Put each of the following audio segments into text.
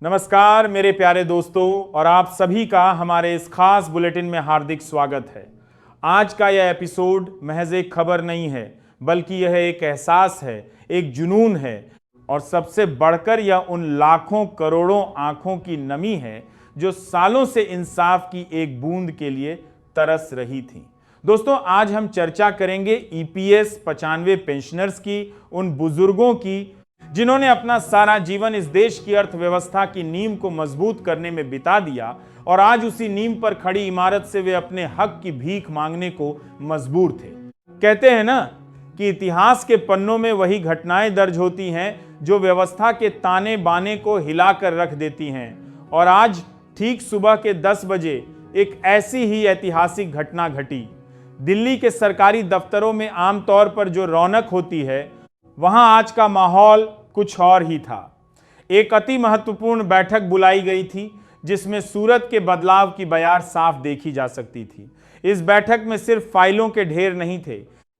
नमस्कार मेरे प्यारे दोस्तों और आप सभी का हमारे इस खास बुलेटिन में हार्दिक स्वागत है। आज का यह एपिसोड महज एक खबर नहीं है, बल्कि यह एक एहसास है, एक जुनून है और सबसे बढ़कर यह उन लाखों करोड़ों आंखों की नमी है जो सालों से इंसाफ की एक बूंद के लिए तरस रही थी। दोस्तों, आज हम चर्चा करेंगे ईपीएस 95 पेंशनर्स की, उन बुजुर्गों की जिन्होंने अपना सारा जीवन इस देश की अर्थव्यवस्था की नींव को मजबूत करने में बिता दिया और आज उसी नींव पर खड़ी इमारत से वे अपने हक की भीख मांगने को मजबूर थे। कहते हैं ना कि इतिहास के पन्नों में वही घटनाएं दर्ज होती हैं जो व्यवस्था के ताने बाने को हिलाकर रख देती हैं। और आज ठीक सुबह के 10 बजे एक ऐसी ही ऐतिहासिक घटना घटी। दिल्ली के सरकारी दफ्तरों में आमतौर पर जो रौनक होती है, वहां आज का माहौल कुछ और ही था। एक अति महत्वपूर्ण बैठक बुलाई गई थी जिसमें सूरत के बदलाव की बयार साफ देखी जा सकती थी। इस बैठक में सिर्फ फाइलों के ढेर नहीं थे,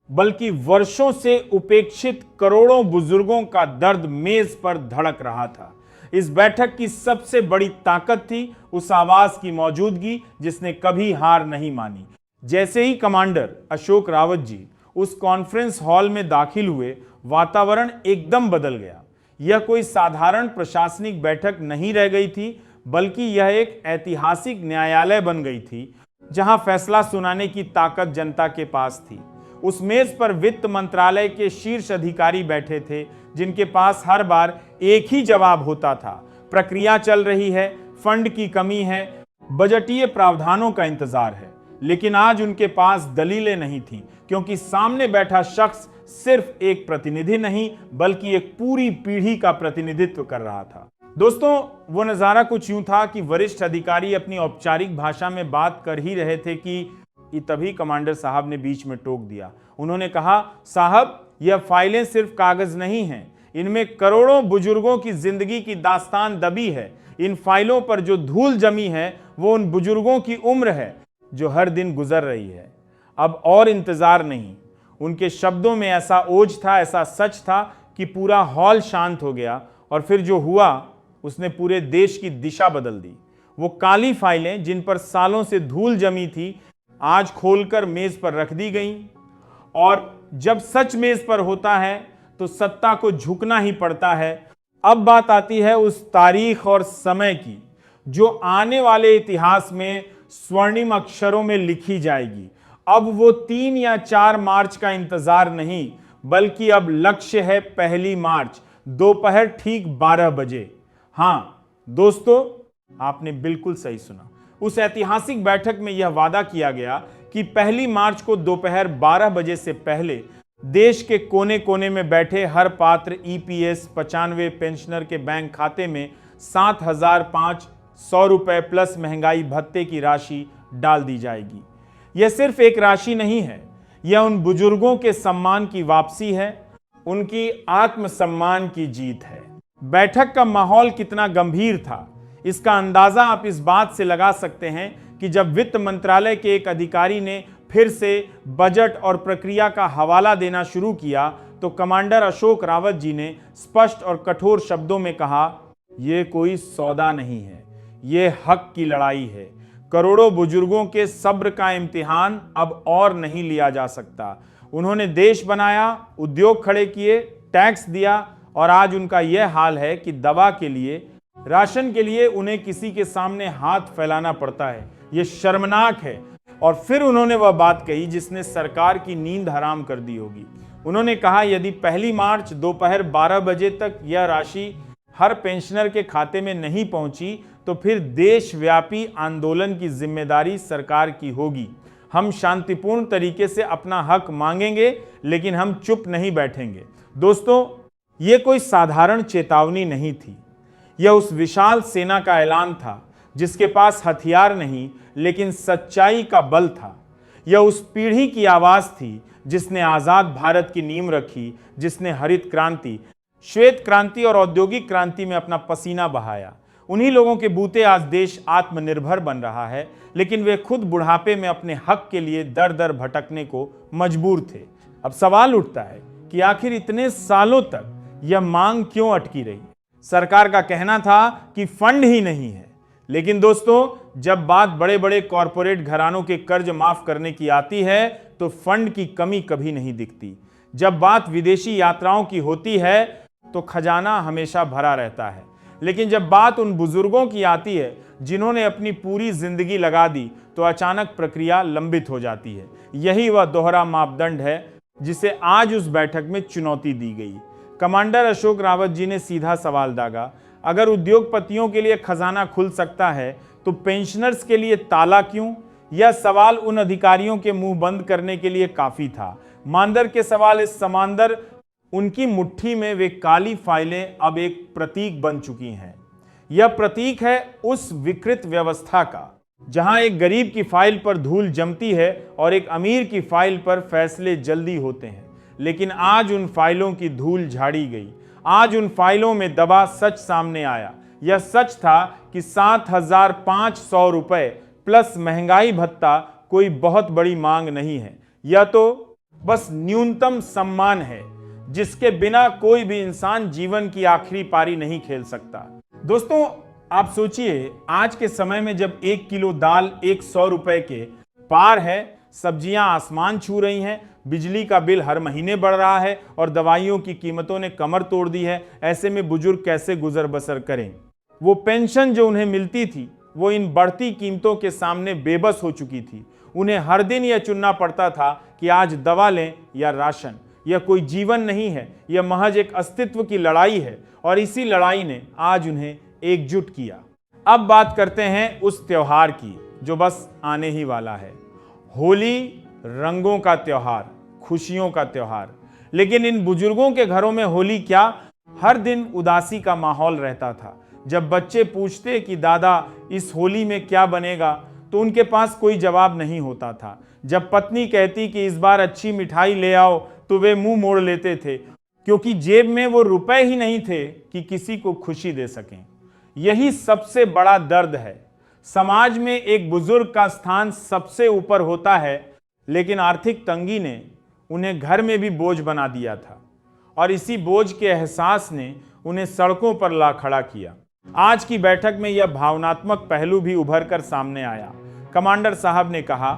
बल्कि वर्षों से उपेक्षित करोड़ों बुजुर्गों का दर्द मेज पर धड़क रहा था। इस बैठक की सबसे बड़ी ताकत थी उस आवाज की मौजूदगी जिसने कभी हार नहीं मानी। जैसे ही कमांडर अशोक रावत जी उस कॉन्फ्रेंस हॉल में दाखिल हुए, वातावरण एकदम बदल गया। यह कोई साधारण प्रशासनिक बैठक नहीं रह गई थी, बल्कि यह एक ऐतिहासिक न्यायालय बन गई थी जहां फैसला सुनाने की ताकत जनता के पास थी। उस मेज पर वित्त मंत्रालय के शीर्ष अधिकारी बैठे थे जिनके पास हर बार एक ही जवाब होता था, प्रक्रिया चल रही है, फंड की कमी है, बजटीय प्रावधानों का इंतजार है। लेकिन आज उनके पास दलीलें नहीं थीं, क्योंकि सामने बैठा शख्स सिर्फ एक प्रतिनिधि नहीं बल्कि एक पूरी पीढ़ी का प्रतिनिधित्व कर रहा था। दोस्तों, वो नजारा कुछ यूं था कि वरिष्ठ अधिकारी अपनी औपचारिक भाषा में बात कर ही रहे थे कि तभी कमांडर साहब ने बीच में टोक दिया। उन्होंने कहा, साहब, यह फाइलें सिर्फ कागज नहीं हैं, इनमें करोड़ों बुजुर्गों की जिंदगी की दास्तान दबी है। इन फाइलों पर जो धूल जमी है वो उन बुजुर्गों की उम्र है जो हर दिन गुजर रही है। अब और इंतजार नहीं। उनके शब्दों में ऐसा ओज था, ऐसा सच था कि पूरा हॉल शांत हो गया। और फिर जो हुआ उसने पूरे देश की दिशा बदल दी। वो काली फाइलें जिन पर सालों से धूल जमी थी, आज खोलकर मेज पर रख दी गईं। और जब सच मेज पर होता है तो सत्ता को झुकना ही पड़ता है। अब बात आती है उस तारीख और समय की जो आने वाले इतिहास में स्वर्णिम अक्षरों में लिखी जाएगी। अब वो 3 या 4 मार्च का इंतजार नहीं, बल्कि अब लक्ष्य है 1 मार्च दोपहर ठीक 12 बजे। हाँ दोस्तों, आपने बिल्कुल सही सुना। उस ऐतिहासिक बैठक में यह वादा किया गया कि 1 मार्च को दोपहर 12 बजे से पहले देश के कोने कोने में बैठे हर पात्र ईपीएस 95 पेंशनर के बैंक खाते में 7,500 रुपए प्लस महंगाई भत्ते की राशि डाल दी जाएगी। यह सिर्फ एक राशि नहीं है, यह उन बुजुर्गों के सम्मान की वापसी है, उनकी आत्मसम्मान की जीत है। बैठक का माहौल कितना गंभीर था, इसका अंदाजा आप इस बात से लगा सकते हैं कि जब वित्त मंत्रालय के एक अधिकारी ने फिर से बजट और प्रक्रिया का हवाला देना शुरू किया, तो कमांडर अशोक रावत जी ने स्पष्ट और कठोर शब्दों में कहा, यह कोई सौदा नहीं है, यह हक की लड़ाई है। करोड़ों बुजुर्गों के सब्र का इम्तिहान अब और नहीं लिया जा सकता। उन्होंने देश बनाया, उद्योग खड़े किए, टैक्स दिया और आज उनका यह हाल है कि दवा के लिए, राशन के लिए उन्हें किसी के सामने हाथ फैलाना पड़ता है। यह शर्मनाक है। और फिर उन्होंने वह बात कही जिसने सरकार की नींद हराम कर दी होगी। उन्होंने कहा, यदि 1 मार्च दोपहर 12 बजे तक यह राशि हर पेंशनर के खाते में नहीं पहुंची तो फिर देशव्यापी आंदोलन की जिम्मेदारी सरकार की होगी। हम शांतिपूर्ण तरीके से अपना हक मांगेंगे, लेकिन हम चुप नहीं बैठेंगे। दोस्तों, यह कोई साधारण चेतावनी नहीं थी, यह उस विशाल सेना का ऐलान था जिसके पास हथियार नहीं लेकिन सच्चाई का बल था। यह उस पीढ़ी की आवाज थी जिसने आजाद भारत की नींव रखी, जिसने हरित क्रांति, श्वेत क्रांति और औद्योगिक क्रांति में अपना पसीना बहाया। उन्हीं लोगों के बूते आज देश आत्मनिर्भर बन रहा है, लेकिन वे खुद बुढ़ापे में अपने हक के लिए दर दर भटकने को मजबूर थे। अब सवाल उठता है कि आखिर इतने सालों तक यह मांग क्यों अटकी रही? सरकार का कहना था कि फंड ही नहीं है। लेकिन दोस्तों, जब बात बड़े बड़े कॉरपोरेट घरानों के कर्ज माफ करने की आती है तो फंड की कमी कभी नहीं दिखती। जब बात विदेशी यात्राओं की होती है तो खजाना हमेशा भरा रहता है। लेकिन जब बात उन बुजुर्गों की आती है जिन्होंने अपनी पूरी जिंदगी लगा दी तो अचानक प्रक्रिया लंबित हो जाती है। यही वह दोहरा मापदंड है जिसे आज उस बैठक में चुनौती दी गई। कमांडर अशोक रावत जी ने सीधा सवाल दागा, अगर उद्योगपतियों के लिए खजाना खुल सकता है तो पेंशनर्स के लिए ताला क्यों? यह सवाल उन अधिकारियों के मुंह बंद करने के लिए काफी था। मांदर के सवाल इस समांदर उनकी मुट्ठी में वे काली फाइलें अब एक प्रतीक बन चुकी हैं। यह प्रतीक है उस विकृत व्यवस्था का जहां एक गरीब की फाइल पर धूल जमती है और एक अमीर की फाइल पर फैसले जल्दी होते हैं। लेकिन आज उन फाइलों की धूल झाड़ी गई। आज उन फाइलों में दबा सच सामने आया। यह सच था कि 7,500 रुपए प्लस महंगाई भत्ता कोई बहुत बड़ी मांग नहीं है। यह तो बस न्यूनतम सम्मान है जिसके बिना कोई भी इंसान जीवन की आखिरी पारी नहीं खेल सकता। दोस्तों, आप सोचिए, आज के समय में जब 1 किलो दाल 100 रुपए के पार है, सब्जियां आसमान छू रही हैं, बिजली का बिल हर महीने बढ़ रहा है और दवाइयों की कीमतों ने कमर तोड़ दी है, ऐसे में बुजुर्ग कैसे गुजर बसर करें? वो पेंशन जो उन्हें मिलती थी वो इन बढ़ती कीमतों के सामने बेबस हो चुकी थी। उन्हें हर दिन यह चुनना पड़ता था कि आज दवा लें या राशन। यह कोई जीवन नहीं है, यह महज एक अस्तित्व की लड़ाई है और इसी लड़ाई ने आज उन्हें एकजुट किया। अब बात करते हैं उस त्योहार की जो बस आने ही वाला है। होली रंगों का त्योहार, खुशियों का त्योहार। लेकिन इन बुजुर्गों के घरों में होली क्या, हर दिन उदासी का माहौल रहता था। जब बच्चे पूछते कि दादा इस होली में क्या बनेगा तो उनके पास कोई जवाब नहीं होता था। जब पत्नी कहती कि इस बार अच्छी मिठाई ले आओ तो वे मुंह मोड़ लेते थे, क्योंकि जेब में वो रुपए ही नहीं थे कि किसी को खुशी दे सकें। यही सबसे बड़ा दर्द है। समाज में एक बुजुर्ग का स्थान सबसे ऊपर होता है, लेकिन आर्थिक तंगी ने उन्हें घर में भी बोझ बना दिया था और इसी बोझ के एहसास ने उन्हें सड़कों पर ला खड़ा किया। आज की बैठक में यह भावनात्मक पहलू भी उभर कर सामने आया। कमांडर साहब ने कहा,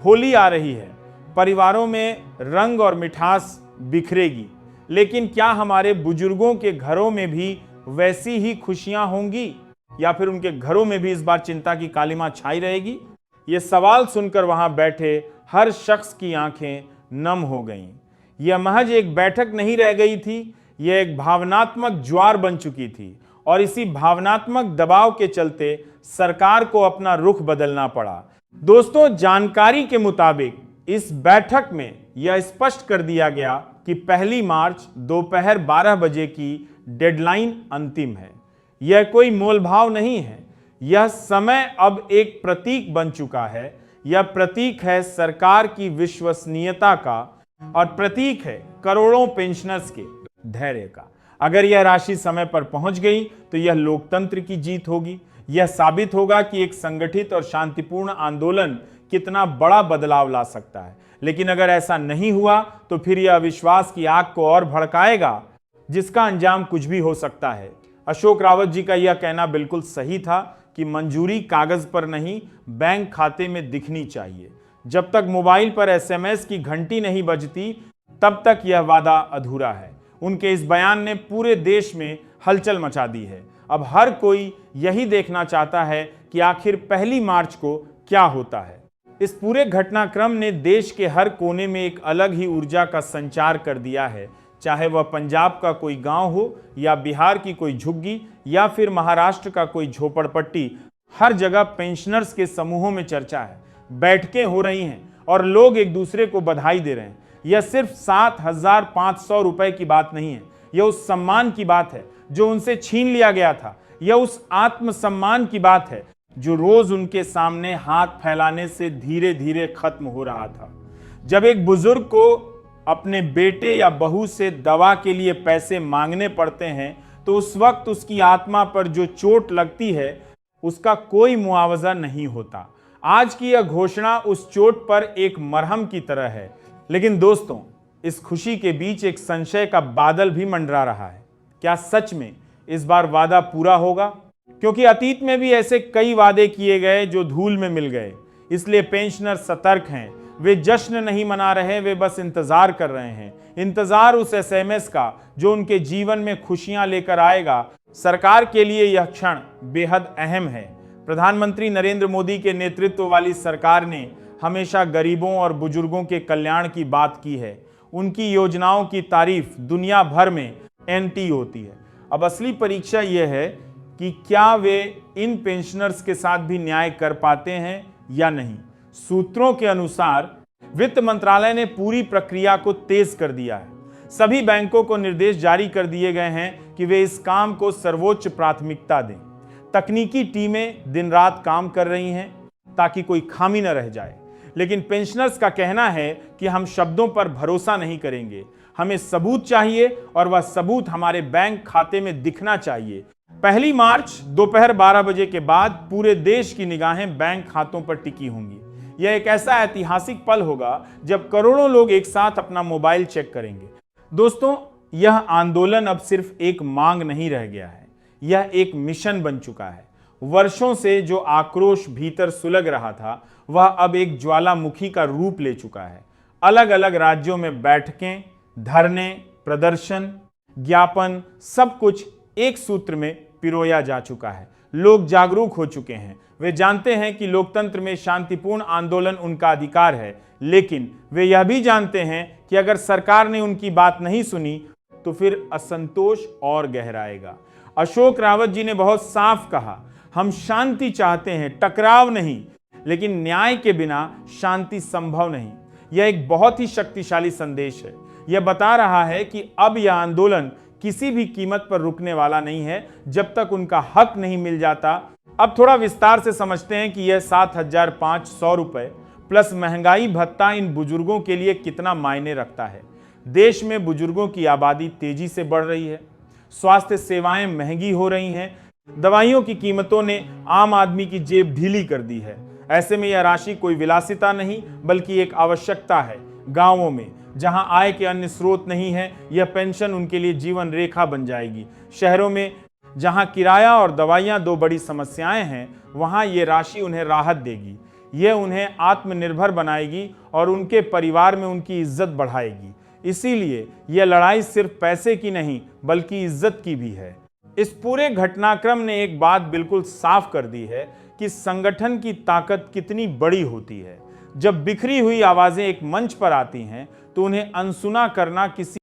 होली आ रही है, परिवारों में रंग और मिठास बिखरेगी, लेकिन क्या हमारे बुजुर्गों के घरों में भी वैसी ही खुशियां होंगी या फिर उनके घरों में भी इस बार चिंता की कालिमा छाई रहेगी? ये सवाल सुनकर वहां बैठे हर शख्स की आंखें नम हो गईं। यह महज एक बैठक नहीं रह गई थी, यह एक भावनात्मक ज्वार बन चुकी थी और इसी भावनात्मक दबाव के चलते सरकार को अपना रुख बदलना पड़ा। दोस्तों, जानकारी के मुताबिक इस बैठक में यह स्पष्ट कर दिया गया कि 1 मार्च दोपहर 12 बजे की डेडलाइन अंतिम है। यह कोई मोलभाव नहीं है, यह समय अब एक प्रतीक बन चुका है। यह प्रतीक है सरकार की विश्वसनीयता का और प्रतीक है करोड़ों पेंशनर्स के धैर्य का। अगर यह राशि समय पर पहुंच गई तो यह लोकतंत्र की जीत होगी। यह साबित होगा कि एक संगठित और शांतिपूर्ण आंदोलन कितना बड़ा बदलाव ला सकता है। लेकिन अगर ऐसा नहीं हुआ तो फिर यह अविश्वास की आग को और भड़काएगा, जिसका अंजाम कुछ भी हो सकता है। अशोक रावत जी का यह कहना बिल्कुल सही था कि मंजूरी कागज पर नहीं, बैंक खाते में दिखनी चाहिए। जब तक मोबाइल पर एसएमएस की घंटी नहीं बजती, तब तक यह वादा अधूरा है। उनके इस बयान ने पूरे देश में हलचल मचा दी है। अब हर कोई यही देखना चाहता है कि आखिर 1 मार्च को क्या होता है। इस पूरे घटनाक्रम ने देश के हर कोने में एक अलग ही ऊर्जा का संचार कर दिया है, चाहे वह पंजाब का कोई गांव हो या बिहार की कोई झुग्गी या फिर महाराष्ट्र का कोई झोपड़पट्टी। हर जगह पेंशनर्स के समूहों में चर्चा है, बैठकें हो रही हैं और लोग एक दूसरे को बधाई दे रहे हैं। यह सिर्फ 7,500 रुपए की बात नहीं है, यह उस सम्मान की बात है जो उनसे छीन लिया गया था। यह उस आत्मसम्मान की बात है जो रोज उनके सामने हाथ फैलाने से धीरे धीरे खत्म हो रहा था। जब एक बुजुर्ग को अपने बेटे या बहू से दवा के लिए पैसे मांगने पड़ते हैं तो उस वक्त उसकी आत्मा पर जो चोट लगती है उसका कोई मुआवजा नहीं होता। आज की यह घोषणा उस चोट पर एक मरहम की तरह है। लेकिन दोस्तों, इस खुशी के बीच एक संशय का बादल भी मंडरा रहा है। क्या सच में इस बार वादा पूरा होगा? क्योंकि अतीत में भी ऐसे कई वादे किए गए जो धूल में मिल गए। इसलिए पेंशनर सतर्क हैं। वे जश्न नहीं मना रहे, वे बस इंतजार कर रहे हैं। इंतजार उस एसएमएस का जो उनके जीवन में खुशियां लेकर आएगा। सरकार के लिए यह क्षण बेहद अहम है। प्रधानमंत्री नरेंद्र मोदी के नेतृत्व वाली सरकार ने हमेशा गरीबों और बुजुर्गों के कल्याण की बात की है। उनकी योजनाओं की तारीफ दुनिया भर में एंटी होती है। अब असली परीक्षा यह है कि क्या वे इन पेंशनर्स के साथ भी न्याय कर पाते हैं या नहीं। सूत्रों के अनुसार वित्त मंत्रालय ने पूरी प्रक्रिया को तेज कर दिया है। सभी बैंकों को निर्देश जारी कर दिए गए हैं कि वे इस काम को सर्वोच्च प्राथमिकता दें। तकनीकी टीमें दिन रात काम कर रही हैं ताकि कोई खामी न रह जाए। लेकिन पेंशनर्स का कहना है कि हम शब्दों पर भरोसा नहीं करेंगे, हमें सबूत चाहिए और वह सबूत हमारे बैंक खाते में दिखना चाहिए। 1 मार्च दोपहर 12 बजे के बाद पूरे देश की निगाहें बैंक खातों पर टिकी होंगी। यह एक ऐसा ऐतिहासिक पल होगा जब करोड़ों लोग एक साथ अपना मोबाइल चेक करेंगे। दोस्तों, यह आंदोलन अब सिर्फ एक मांग नहीं रह गया है, यह एक मिशन बन चुका है। वर्षों से जो आक्रोश भीतर सुलग रहा था वह अब एक ज्वालामुखी का रूप ले चुका है। अलग अलग राज्यों में बैठकें, धरने, प्रदर्शन, ज्ञापन, सब कुछ एक सूत्र में पिरोया जा चुका है। लोग जागरूक हो चुके हैं। वे जानते हैं कि लोकतंत्र में शांतिपूर्ण आंदोलन उनका अधिकार है, लेकिन वे यह भी जानते हैं कि अगर सरकार ने उनकी बात नहीं सुनी तो फिर असंतोष और गहराएगा। अशोक रावत जी ने बहुत साफ कहा, हम शांति चाहते हैं, टकराव नहीं, लेकिन न्याय के बिना शांति संभव नहीं। यह एक बहुत ही शक्तिशाली संदेश है। यह बता रहा है कि अब यह आंदोलन किसी भी कीमत पर रुकने वाला नहीं है जब तक उनका हक नहीं मिल जाता। अब थोड़ा विस्तार से समझते हैं कि यह 7,500 रुपए प्लस महंगाई भत्ता इन बुजुर्गों के लिए कितना मायने रखता है। देश में बुजुर्गों की आबादी तेजी से बढ़ रही है, स्वास्थ्य सेवाएं महंगी हो रही हैं, दवाइयों की कीमतों ने आम आदमी की जेब ढीली कर दी है। ऐसे में यह राशि कोई विलासिता नहीं बल्कि एक आवश्यकता है। गांवों में जहां आय के अन्य स्रोत नहीं है, यह पेंशन उनके लिए जीवन रेखा बन जाएगी। शहरों में जहां किराया और दवाइयां दो बड़ी समस्याएं हैं, वहां यह राशि उन्हें राहत देगी। यह उन्हें आत्मनिर्भर बनाएगी और उनके परिवार में उनकी इज्जत बढ़ाएगी। इसीलिए यह लड़ाई सिर्फ पैसे की नहीं बल्कि इज्जत की भी है। इस पूरे घटनाक्रम ने एक बात बिल्कुल साफ कर दी है कि संगठन की ताकत कितनी बड़ी होती है। जब बिखरी हुई आवाजें एक मंच पर आती हैं तो उन्हें अनसुना करना किसी